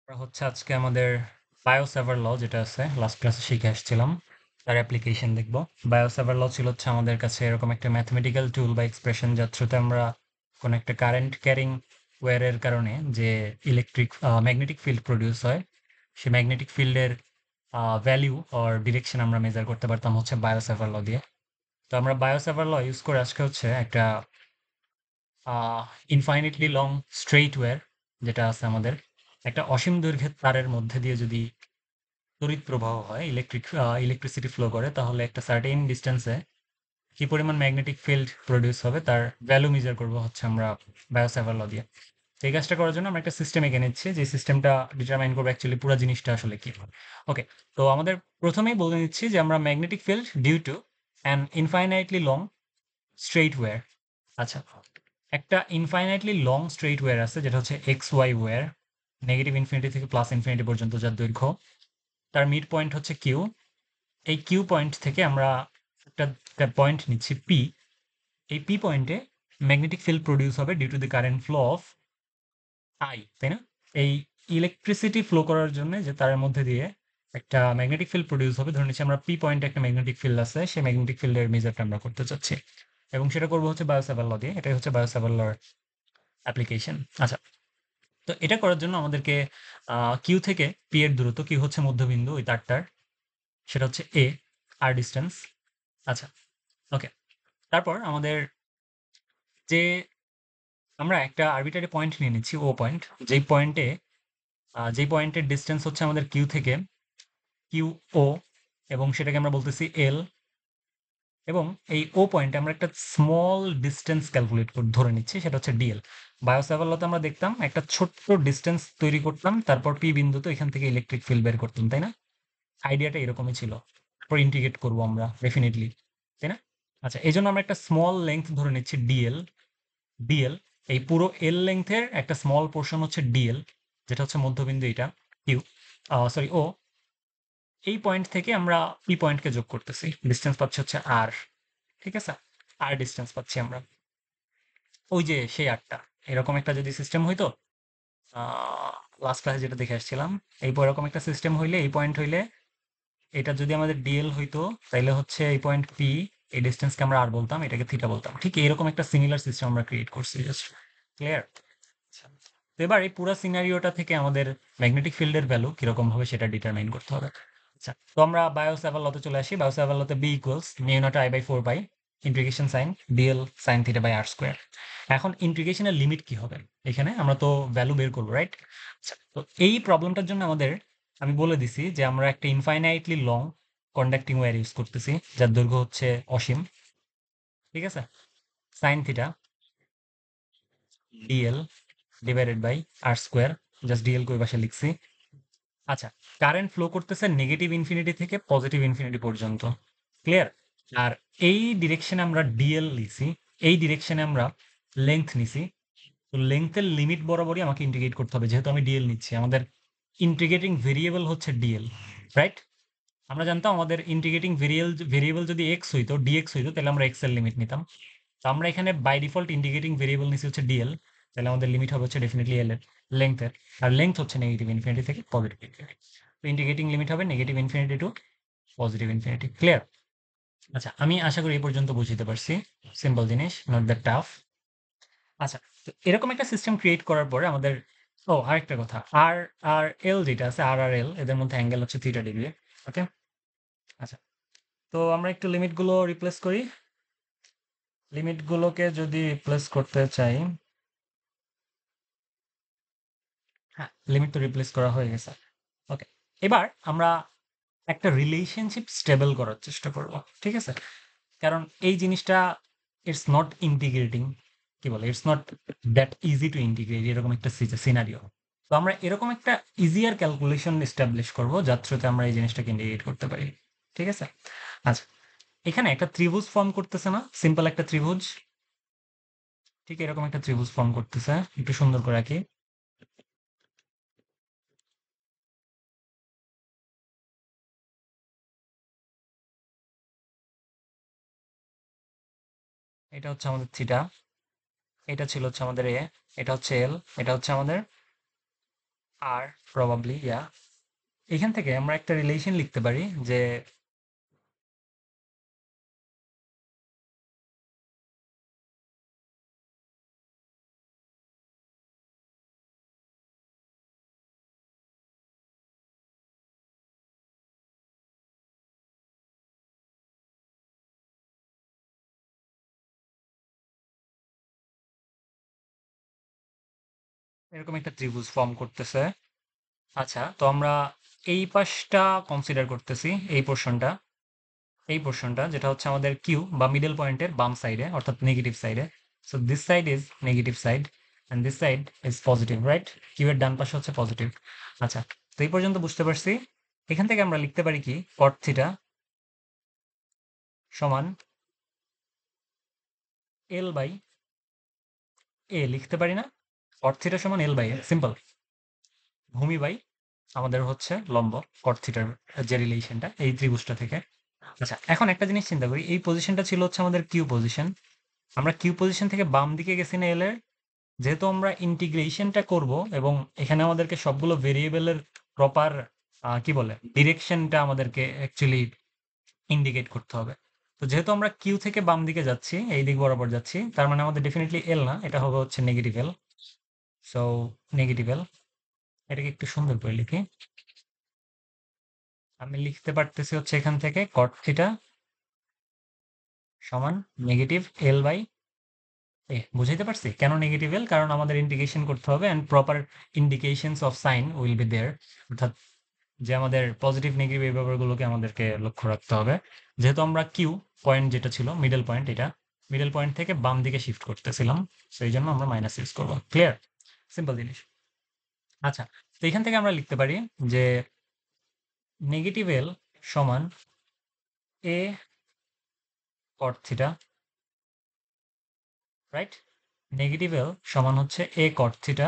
হচ্ছে আজকে আমাদের বায়োসেভার ল যেটা আছে লাস্ট ক্লাসে শিখে আসছিলাম তার অ্যাপ্লিকেশন দেখব। বায়োসেভার ল ছিল হচ্ছে আমাদের কাছে এরকম একটা ম্যাথমেটিক্যাল টুল বা এক্সপ্রেশন যার থ্রুতে আমরা কোনো একটা কারেন্ট ক্যারিং ওয়্যারের কারণে যে ইলেকট্রিক ম্যাগনেটিক ফিল্ড প্রডিউস হয় সেই ম্যাগনেটিক ফিল্ডের ভ্যালিউ অর ডিরেকশন আমরা মেজার করতে পারতাম হচ্ছে বায়োসেভার ল দিয়ে। তো আমরা বায়োসেভার ল ইউজ করে আজকে হচ্ছে একটা ইনফাইনিটলি লং স্ট্রেইট ওয়্যার যেটা আছে আমাদের একটা অসীম দৈর্ঘ্যের তারের মধ্যে দিয়ে যদি তড়িৎ প্রবাহ হয় ইলেকট্রিসিটি ফ্লো করে তাহলে একটা সার্টেন ডিস্টেন্সে কি পরিমাণ ম্যাগনেটিক ফিল্ড প্রডিউস হবে তার ভ্যালু মেজার করবো হচ্ছে আমরা বায়োসেভার ল দিয়ে। তো এই কাজটা করার জন্য আমরা একটা সিস্টেম এঁকে নিচ্ছি যে সিস্টেমটা ডিটারমাইন করবো অ্যাকচুয়ালি পুরো জিনিসটা আসলে কি। ওকে, তো আমাদের প্রথমেই বলে নিচ্ছি যে আমরা magnetic field due to an infinitely long straight wire. আচ্ছা, একটা ইনফাইনাইটলি লং স্ট্রেইট ওয়্যার আছে যেটা হচ্ছে X Y wire, negative infinity থেকে প্লাস ইনফিনিটি পর্যন্ত যার দৈর্ঘ্য, তার মিড পয়েন্ট হচ্ছে কিউ। এই কিউ পয়েন্ট থেকে আমরা একটা পয়েন্ট নিচ্ছি পি। এই পি পয়েন্টে ম্যাগনেটিক ফিল্ড প্রডিউস হবে due to the current flow of I, তাই না? এই ইলেকট্রিসিটি ফ্লো করার জন্য যে তারের মধ্যে দিয়ে একটা ম্যাগনেটিক ফিল্ড প্রডিউস হবে, ধরে নিচ্ছি আমরা পি পয়েন্টে একটা ম্যাগনেটিক ফিল্ড আছে, সেই ম্যাগনেটিক ফিল্ডের মেজারটা আমরা করতে চাচ্ছি এবং সেটা করবো হচ্ছে বায়োসেভার ল দিয়ে। এটাই হচ্ছে বায়োসেভার লর অ্যাপ্লিকেশন। আচ্ছা, তো এটা করার জন্য আমাদেরকে কিউ থেকে পি এর দূরত্ব, কিউ হচ্ছে মধ্যবিন্দু ওই তারটার, সেটা হচ্ছে এ, আর ডিস্টেন্স। আচ্ছা, ওকে। তারপর আমাদের যে আমরা একটা আরবিটারি পয়েন্ট নিয়ে নিচ্ছি ও পয়েন্ট, যেই পয়েন্টের ডিস্টেন্স হচ্ছে আমাদের কিউ থেকে কিউ ও, এবং সেটাকে আমরা বলতেছি এল। এবং এই ও পয়েন্টে আমরা একটা স্মল ডিস্টেন্স ক্যালকুলেট করে ধরে নিচ্ছি, সেটা হচ্ছে ডিএল। বায়োসেভারলতে আমরা দেখতাম একটা ছোট্ট ডিস্টেন্স তৈরি করতাম, তারপর পি বিন্দুতে এখান থেকে ইলেকট্রিক ফিল্ড বের করতাম, তাই না? আইডিয়াটা এরকমই ছিল। তারপর ইন্টিগ্রেট করবো আমরা ডেফিনেটলি, তাই না? আচ্ছা, এই জন্য আমরা একটা স্মল লেংথ ধরে নিচ্ছি ডিএল। ডিএল, এই পুরো এল লেংথের একটা স্মল পোর্শন হচ্ছে ডিএল, যেটা হচ্ছে মধ্যবিন্দু এটা কিউ, সরি ও। এই পয়েন্ট থেকে আমরা পি পয়েন্টকে যোগ করতেছি, ডিস্টেন্স পাচ্ছি হচ্ছে আর। ঠিক আছে, আর ডিস্টেন্স পাচ্ছি আমরা ওই যে সেই আরটা। এরকম একটা যদি সিস্টেম হইতো, লাস্ট ক্লাসে যেটা দেখে আসছিলাম, এই এরকম একটা সিস্টেম হইলে, এই পয়েন্ট হইলে এটা যদি আমাদের ডিএল হইতো, তাইলে হচ্ছে এই পয়েন্ট পি, এই ডিস্টেন্সকে আমরা আর বলতাম, এটাকে থিটা বলতাম। ঠিক এরকম একটা সিমিলার সিস্টেম আমরা ক্রিয়েট করছি, জাস্ট ক্লিয়ার। তো এবার এই পুরো সিনারিওটা থেকে আমাদের ম্যাগনেটিক ফিল্ডের ভ্যালু কিরকম হবে সেটা ডিটারমাইন করতে হবে। আচ্ছা, তো আমরা বায়োসেভার লতে চলে আসি। বায়োসেভার লতে B equals mu naught I by 4 pi integration sine dl sine theta by r square. এখন ইন্টিগ্রেশনের লিমিট কি হবে, এখানে আমরা তো ভ্যালু বের করবো, রাইট? আচ্ছা, তো এই প্রবলেমটার জন্য আমাদের আমি বলে দিছি যে আমরা একটা infinitely long conducting wire use করতেছি যার দৈর্ঘ্য হচ্ছে অসীম। ঠিক আছে, sine theta dl divided by r square, just dl কে ওই পাশে লিখছি। আচ্ছা, কারেন্ট ফ্লো করতেছে নেগেটিভ ইনফিনিটি থেকে পজিটিভ ইনফিনিটি পর্যন্ত, ক্লিয়ার? আর এই ডিরেকশনে আমরা ডিএল লিখছি, এই ডিরেকশনে আমরা লেংথ নিছি। তো লেংথের লিমিট বরাবরই আমাকে ইন্টিগ্রেট করতে হবে, যেহেতু আমি ডিএল নিচ্ছি। আমাদের ইন্টিগ্রেটিং ভেরিয়েবল হচ্ছে ডিএল, রাইট? আমরা জানতাম আমাদের ইন্টিগ্রেটিং ভেরিয়েবল যদি এক্স হইতো, ডিএক্স হইতো, তাহলে আমরা এক্স এর লিমিট নিতাম। তো আমরা এখানে বাই ডিফল্ট ইন্টিগ্রেটিং ভেরিয়েবল নিচ্ছি হচ্ছে ডিএল, তাহলে আমাদের লিমিট হবে হচ্ছে ডেফিনেটলি এল এর, লেংথের। আর লেংথ হচ্ছে নেগেটিভ ইনফিনিটি থেকে পজিটিভ ইনফিনিটি। তো ইন্টিগ্রেটিং লিমিট হবে negative infinity two positive infinity, clear? আচ্ছা, আমি আশা করি এই পর্যন্ত বুঝতে পারছি, সিম্পল জিনিস, নট দ্যাট টাফ। আচ্ছা, তো এরকম একটা সিস্টেম ক্রিয়েট করার পরে আমাদের, ও আরেকটা কথা, আর আর এল যেটা আছে, আর আর এল, এদের মধ্যে অ্যাঙ্গেল হচ্ছে থিটা ডিগ্রি। ওকে, আচ্ছা, তো আমরা একটু লিমিটগুলো রিপ্লেস করি। লিমিটগুলোকে যদি রিপ্লেস করতে চাই, হ্যাঁ, লিমিট তো রিপ্লেস করা হয়ে গেছে। ওকে, এবার আমরা একটা রিলেশনশিপ স্টেবল করার চেষ্টা করব, ঠিক আছে? কারণ এই জিনিসটা ইটস নট ইন্টিগ্রেটিং, কি বলে, it's not that easy to integrate এরকম একটা সিনারিও। তো আমরা এরকম একটা ইজিয়ার ক্যালকুলেশন এস্টাবলিশ করবো যার থ্রুতে আমরা এই জিনিসটাকে ইন্টিগ্রেট করতে পারি, ঠিক আছে? আচ্ছা, এখানে একটা ত্রিভুজ ফর্ম করতেছে না, সিম্পল একটা ত্রিভুজ, ঠিক এরকম একটা ত্রিভুজ ফর্ম করতেছে, একটু সুন্দর করে আঁকি। এটা হচ্ছে আমাদের থিটা, এটা ছিল হচ্ছে আমাদের এ, এটা হচ্ছে এল, এটা হচ্ছে আমাদের আর প্রবাবলি এখান থেকে আমরা একটা রিলেশন লিখতে পারি যে এরকম একটা ত্রিভুজ ফর্ম করতেছে। আচ্ছা, তো আমরা এই পাশটা কনসিডার করতেছি, এই পোর্শনটা যেটা হচ্ছে আমাদের কিউ বা মিডল পয়েন্টের বাম সাইডে অর্থাৎ নেগেটিভ সাইডে। So this side is negative side and this side is positive, right? Q এর ডান পাশে হচ্ছে পজিটিভ। আচ্ছা, তো এই পর্যন্ত বুঝতে পারছি। এখান থেকে আমরা লিখতে পারি কি কট থিটা সমান এল বাই এ লিখতে পারি না? কট থিটা সমান এল বাই এ, সিম্পল। ভূমি বাই আমাদের হচ্ছে লম্ব, কট থিটার যে রিলেশনটা এই ত্রিভুজটা থেকে। আচ্ছা, এখন একটা জিনিস চিন্তা করি, এই পজিশনটা ছিল হচ্ছে আমাদের কিউ পজিশন। আমরা কিউ পজিশন থেকে বাম দিকে গেছি না এল এর? যেহেতু আমরা ইন্টিগ্রেশনটা করব এবং এখানে আমাদেরকে সবগুলো ভেরিয়েবলের প্রপার কি বলে ডিরেকশনটা আমাদেরকে অ্যাকচুয়ালি ইন্ডিকেট করতে হবে। তো যেহেতু আমরা কিউ থেকে বাম দিকে যাচ্ছি, এই দিক বরাবর যাচ্ছি, তার মানে আমাদের ডেফিনেটলি এল না, এটা হবে হচ্ছে নেগেটিভ এল। সো নেগেটিভ এল, এটাকে একটু সুন্দর করে লিখি। আমি লিখতে পারতেছি হচ্ছে এখান থেকে কট থিটা সমান নেগেটিভ এল বাই বুঝাইতে পারছি কেন নেগেটিভ এল? কারণ আমাদের ইন্টিগ্রেশন করতে হবে and proper indications of sign will be there. অর্থাৎ যে আমাদের পজিটিভ নেগেটিভ এই ব্যাপারগুলোকে আমাদেরকে লক্ষ্য রাখতে হবে। যেহেতু আমরা কিউ পয়েন্ট যেটা ছিল মিডল পয়েন্ট, এটা মিডল পয়েন্ট থেকে বাম দিকে শিফট করতেছিলাম, সেই জন্য আমরা মাইনাস ইউজ করবো। ক্লিয়ার? সিম্পল জিনিস। আচ্ছা, তো এখান থেকে আমরা লিখতে পারি যে নেগেটিভ এল সমান এ কট থিটা, রাইট? নেগেটিভ এল সমান হচ্ছে এ কট থিটা।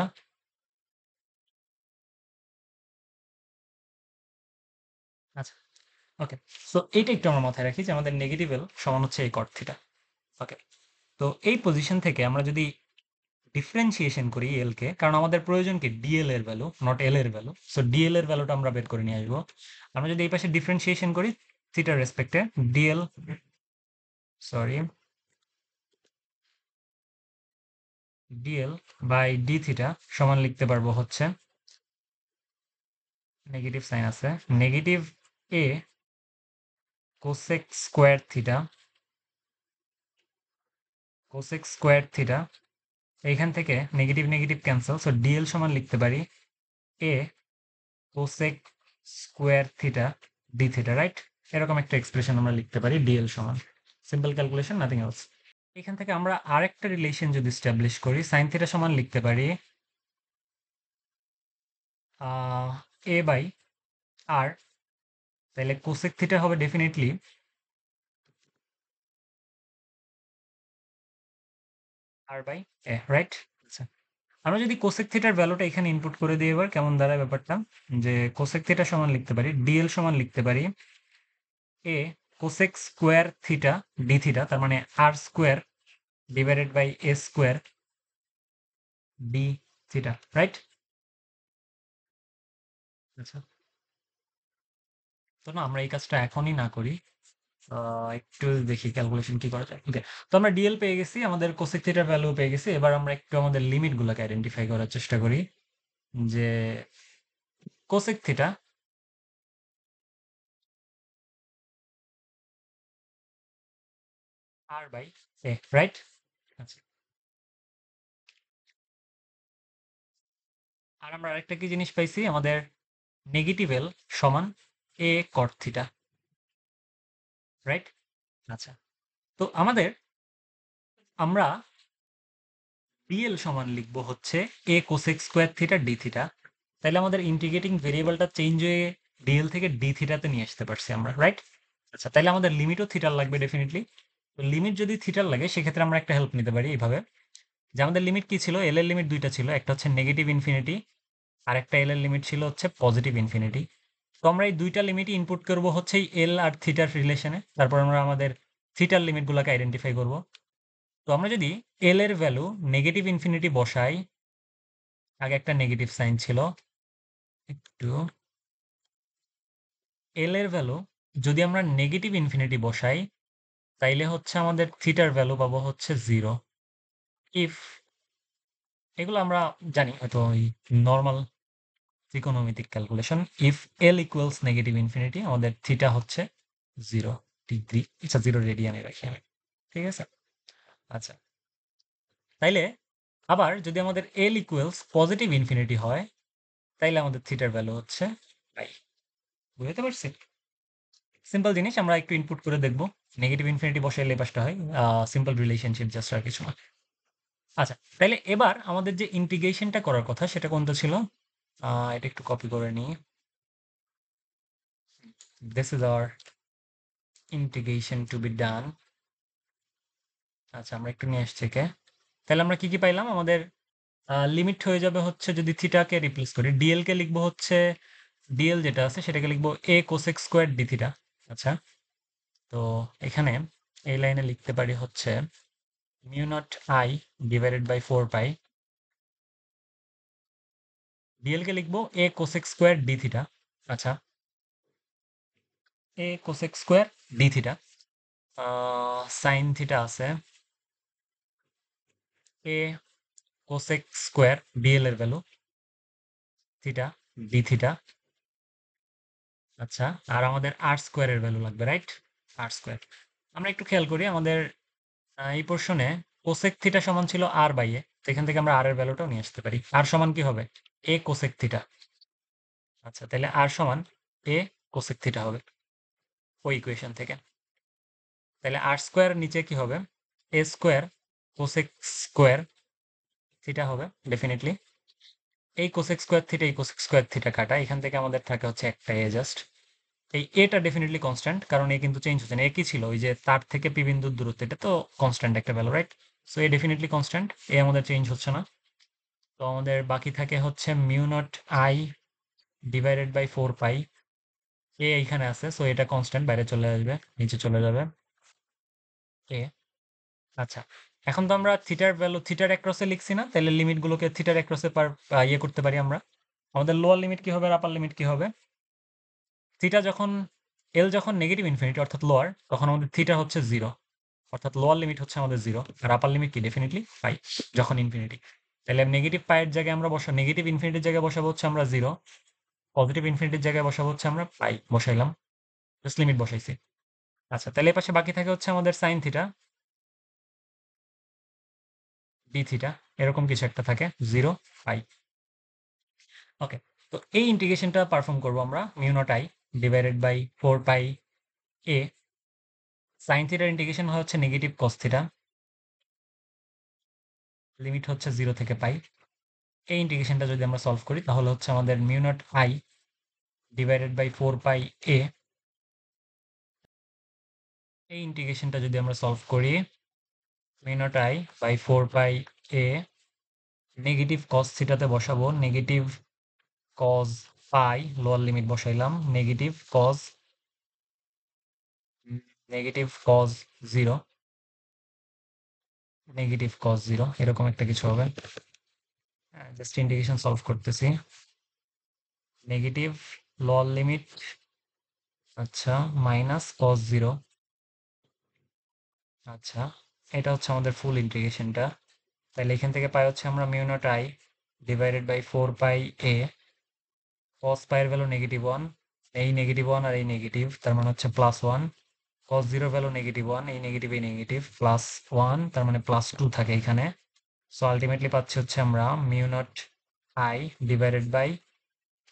আচ্ছা, ওকে। সো এইটা একটু আমরা মাথায় রাখি যে আমাদের নেগেটিভ এল সমান হচ্ছে এই কট থিটা। ওকে, তো এই পজিশন থেকে আমরা যদি ডিফারেন্সিয়েশন করি এল কে, কারণ আমাদের প্রয়োজন কি ডিএল এর ভ্যালু, নট এল এর ভ্যালু। সো ডিএল এর ভ্যালুটা আমরা বের করে নিয়ে আসবো। আমরা যদি এই পাশে ডিফারেন্সিয়েশন করি থিটার রেসপেক্টে, dl sorry dl by d theta সমান লিখতে পারবো হচ্ছে নেগেটিভ সাইন আছে, negative a cosec square theta, cosec square theta. এইখান থেকে negative negative cancel, so dl সমান লিখতে পারি a cosec square theta d theta, right? এরকম একটা এক্সপ্রেশন আমরা লিখতে পারি ডিএল সমান। Simple calculation, nothing else. এখান থেকে আমরা আরেকটা রিলেশন যদি এস্টাবলিশ করি, সাইন থিটা সমান লিখতে পারি এ বাই আর, তাহলে কোসেক থিটা হবে definitely R by A, right? আচ্ছা, আমরা যদি কোসেক থিটার ভ্যালুটা এখানে ইনপুট করে দিই, এবার কেমন দাঁড়ায় ব্যাপারটা, যে কোসেক থিটা সমান লিখতে পারি ডিএল সমান লিখতে পারি a cosec square theta d theta, তার মানে r square divided by a square d theta, right? আচ্ছা, তো না আমরা এই কাজটা এখনই না করি, একটু দেখি ক্যালকুলেশন কি করা যায়। ওকে, তো আমরা ডিএল পেয়ে গেছি, আমাদের কোসেক থিটার ভ্যালু পেয়ে গেছি। এবার আমরা একটু আমাদের লিমিট গুলোকে আইডেন্টিফাই করার চেষ্টা করি যে cosec theta R by A, right? আচ্ছা, আর আমরা আরেকটা কি জিনিস পাইছি, আমাদের নেগেটিভ এল সমান এ কট থিটা, রাইট? আচ্ছা, তো আমরা ডিএল সমান লিখবো হচ্ছে এ cosec square theta d theta. তাহলে আমাদের ইন্টিগ্রেটিং ভেরিয়েবলটা চেঞ্জ হয়ে ডিএল থেকে ডি থিটাতে নিয়ে আসতে পারছি আমরা, রাইট? আচ্ছা, তাহলে আমাদের লিমিটও থিটার লাগবে ডেফিনেটলি। তো লিমিট যদি থিটার লাগে সেক্ষেত্রে আমরা একটা হেল্প নিতে পারি এইভাবে, যে আমাদের লিমিট কি ছিল, এল এর লিমিট দুইটা ছিল, একটা হচ্ছে নেগেটিভ ইনফিনিটি আর একটা এল এর লিমিট ছিল হচ্ছে পজিটিভ ইনফিনিটি। তো আমরা এই দুইটা লিমিটই ইনপুট করবো হচ্ছে এই এল আর থিটার রিলেশনে, তারপর আমরা আমাদের থিটার লিমিটগুলোকে আইডেন্টিফাই করব। তো আমরা যদি এল এর ভ্যালু নেগেটিভ ইনফিনিটি বসাই, আগে একটা নেগেটিভ সাইন ছিল, একটু এল এর ভ্যালু যদি আমরা নেগেটিভ ইনফিনিটি বসাই তাইলে হচ্ছে আমাদের থিটার ভ্যালু পাবো হচ্ছে 0। ইফ এগুলো আমরা জানি হয়তো ওই নর্মাল ত্রিকোণমিতিক calculation. If L equals negative infinity আমাদের থিটা হচ্ছে 0 ডিগ্রি, আচ্ছা 0 রেডিয়ানে রাখি আমি, ঠিক আছে। আচ্ছা, তাইলে আবার যদি আমাদের এল ইকুয়ালস পজিটিভ ইনফিনিটি হয় তাইলে আমাদের থিটার ভ্যালু হচ্ছে পাই। বুঝতে পারছি? সিম্পল জিনিস, আমরা একটু ইনপুট করে দেখবো। নেগেটিভ ইনফিনিটি বসাইলে এই পাশটা হয় সিম্পল রিলেশনশিপ, জাস্ট আর কিছু না। আচ্ছা, তাইলে এবার আমাদের যে ইন্টিগ্রেশনটা করার কথা সেটা কোনটা ছিল? এটা একটু কপি করে নিই। This is our integration to be done. আচ্ছা, আমরা একটু নিয়ে আসছি কে। তাহলে আমরা কি কি পাইলাম? আমাদের লিমিট হয়ে যাবে হচ্ছে, যদি থিটাকে রিপ্লেস করি, ডিএল কে লিখবো হচ্ছে, ডিএল যেটা আছে সেটাকে লিখবো a cosec square d theta. আচ্ছা, তো এখানে এই লাইনে লিখতে পারি হচ্ছে mu naught I divided by 4 pi. Dl কে লিখবো a cosec square d theta. আচ্ছা, a cosec square d theta. Sine theta আছে এ কোসেক স্কোয়ার ডিএল এর ভ্যালু থিটা ডি থিটা। আচ্ছা, আর আমাদের আর স্কোয়ারের ভ্যালু লাগবে, রাইট? আর স্কোয়ার। আমরা একটু খেয়াল করি, আমাদের এই পোর্শনে কোসেক থিটা সমান ছিল আর বাই এ, তো এখান থেকে আমরা আর এর ভ্যালুটাও নিয়ে আসতে পারি। আর সমান কি হবে? এ কোসেক থিটা। আচ্ছা, তাহলে আর সমান এ কোসেক থিটা হবে ওই ইকুয়েশন থেকে। তাহলে আর স্কোয়ার নিচে কি হবে? এ স্কোয়ার কোসেক স্কোয়ার থিটা হবে ডেফিনেটলি। এই কোসেক স্কোয়ার থিটা এই কোসেক স্কোয়ার থিটা কাটা, এখান থেকে আমাদের থাকে হচ্ছে একটা এ জাস্ট। এই এটা ডেফিনেটলি কনস্ট্যান্ট, কারণ এ কিন্তু চেঞ্জ হচ্ছে না, একই ছিল ওই যে তার থেকে পি বিন্দুর দূরত্ব, এটা তো কনস্ট্যান্ট একটা value, right? So A definitely constant, A আমাদের চেঞ্জ হচ্ছে না। তো আমাদের বাকি থাকে হচ্ছে mu naught I divided by 4 pi. A এইখানে আছে, সো এটা কনস্ট্যান্ট, বাইরে চলে আসবে, নিচে চলে যাবে এ। আচ্ছা, এখন তো আমরা থিটার ভ্যালু থিটার অ্যাক্রসে লিখছি না, তাহলে লিমিট গুলোকে থিটার অ্যাক্রসে ইয়ে করতে পারি আমরা। আমাদের লোয়ার লিমিট কি হবে আর আপার লিমিট কি হবে? থিটা যখন এল যখন নেগেটিভ ইনফিনিটি অর্থাৎ লোয়ার, তখন আমাদের থিটা হচ্ছে 0, অর্থাৎ লোয়ার লিমিট হচ্ছে আমাদের 0, আর আপার লিমিট কি? ডেফিনেটলি পাই যখন ইনফিনিটি। তাহলে নেগেটিভ পাইয়ের জায়গায় আমরা নেগেটিভ ইনফিনিটির জায়গায় বসাবো হচ্ছে আমরা 0, পজিটিভ ইনফিনিটির জায়গায় বসাবো হচ্ছে আমরা পাই বসাইলাম, জাস্ট লিমিট বসাইছি। আচ্ছা, তাহলে এই পাশে বাকি থাকে হচ্ছে আমাদের সাইন থিটা ডি থিটা, এরকম কিছু একটা থাকে 0 পাই। ওকে, তো এই ইন্টিগ্রেশনটা পারফর্ম করবো আমরা mu naught I divided by 4 pi A. Sine থিটার ইন্টিগ্রেশন হচ্ছে নেগেটিভ কস থিটা, লিমিট হচ্ছে 0 থেকে পাই। এই ইন্টিগ্রেশনটা যদি আমরা সলভ করি তাহলে হচ্ছে আমাদের mu naught I divided by 4 pi a. এই ইন্টিগ্রেশনটা যদি আমরা সলভ করি, mu naught I by 4 pi a, negative cos থিটাতে বসাবো negative cos pi, lower limit বসাইলাম, নেগেটিভ কজ 0, নেগেটিভ কজ 0, এরকম একটা কিছু হবে। জাস্ট ইন্টিগ্রেশন সলভ করতেছি। নেগেটিভ লোয়ার লিমিট, আচ্ছা, -cos 0। আচ্ছা, এটা হচ্ছে আমাদের ফুল ইন্টিগ্রেশনটা। তাহলে এখান থেকে পাই হচ্ছে আমরা mu naught I divided by 4 pi A. Cos pi এর ভ্যালু -1, এই -1 আর এই নেগেটিভ, তার মানে হচ্ছে +1। কস 0 ভ্যালু -1, এই নেগেটিভ এই নেগেটিভ, +1, তার মানে +2 থাকে এখানে। সো আলটিমেটলি পাচ্ছি হচ্ছে আমরা mu naught I divided by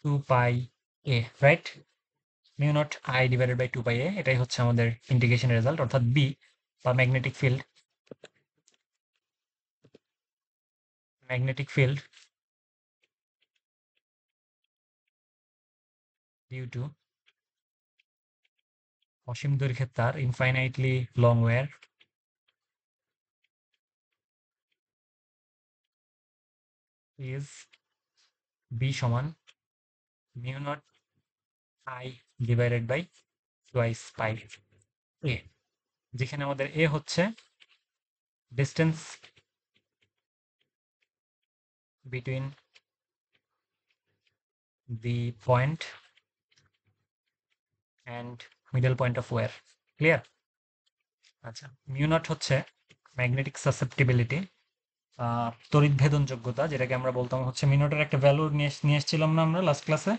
2 pi a, right? Mu naught I divided by 2 pi a, এটাই হচ্ছে আমাদের ইন্টিগ্রেশন রেজাল্ট, অর্থাৎ বি বা magnetic field. Magnetic field due to অসীম দৈর্ঘ্যের তার, infinitely long wire, is B সমান mu naught I divided by twice pi a, যেখানে আমাদের এ হচ্ছে distance between the point and middle point of wire. Clear? আচ্ছা, mu naught হচ্ছে magnetic susceptibility, তড়িৎ ভেদন যোগ্যতা, যেটাকে আমরা বলতাম হচ্ছে মিউ নটের একটা ভ্যালু নিয়ে এসেছিলাম না আমরা লাস্ট ক্লাসে।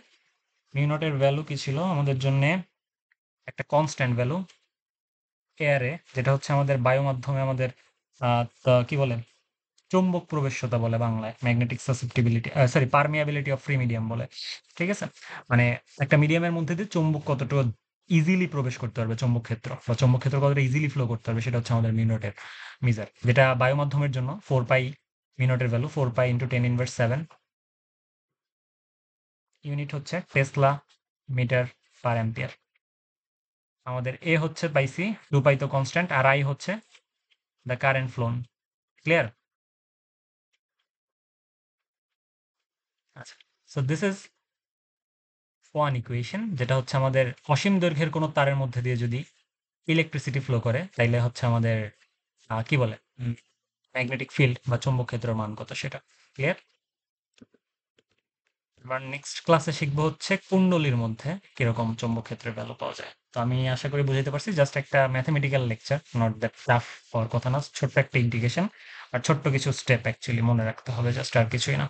মিউ নটের ভ্যালু কি ছিল আমাদের জন্য? একটা কনস্ট্যান্ট ভ্যালু এয়ারে, যেটা হচ্ছে আমাদের বায়ু মাধ্যমে আমাদের কি বলে চৌম্বক প্রবেশ্যতা বলে বাংলায়, magnetic susceptibility, sorry permeability of free medium বলে। ঠিক আছে, মানে একটা মিডিয়ামের মধ্যে দিয়ে চৌম্বক কতটা ইজিলি প্রবেশ করতে পারবে, চৌম্বক ক্ষেত্র বা চৌম্বক ক্ষেত্র কতটা ইজিলি ফ্লো করতে পারবে, সেটা হচ্ছে আমাদের মিনোটের মিজার, যেটা বায়ু মাধ্যমের জন্য 4 পাই, মিনোটের ভ্যালু 4 পাই ইন্টু 10⁻⁷, ইউনিট হচ্ছে টেসলা মিটার পার অ্যাম্পিয়ার। আমাদের এ হচ্ছে পাইছি 2 পাই তো কনস্ট্যান্ট, আর আই হচ্ছে দ্য কারেন্ট ফ্লোন। ক্লিয়ার? আচ্ছা, so this is one equation, যেটা হচ্ছে আমাদের অসীম দৈর্ঘ্যের কোনো তারের মধ্যে দিয়ে যদি ইলেকট্রিসিটি ফ্লো করে, তাইলে হচ্ছে আমাদের কি বলে ম্যাগনেটিক ফিল্ড বা চৌম্বক ক্ষেত্রের মান কত, সেটা। ক্লিয়ার? এবার নেক্সট ক্লাসে শিখবো হচ্ছে কুণ্ডলীর মধ্যে কিরকম চৌম্বক ক্ষেত্রের ভ্যালু পাওয়া যায়। তো আমি আশা করি বুঝাইতে পারছি, জাস্ট একটা mathematical lecture, not that tough হওয়ার কথা না, ছোট্ট একটা ইন্টিগ্রেশন আর ছোট্ট কিছু স্টেপ অ্যাকচুয়ালি মনে রাখতে হবে, জাস্ট আর কিছুই না।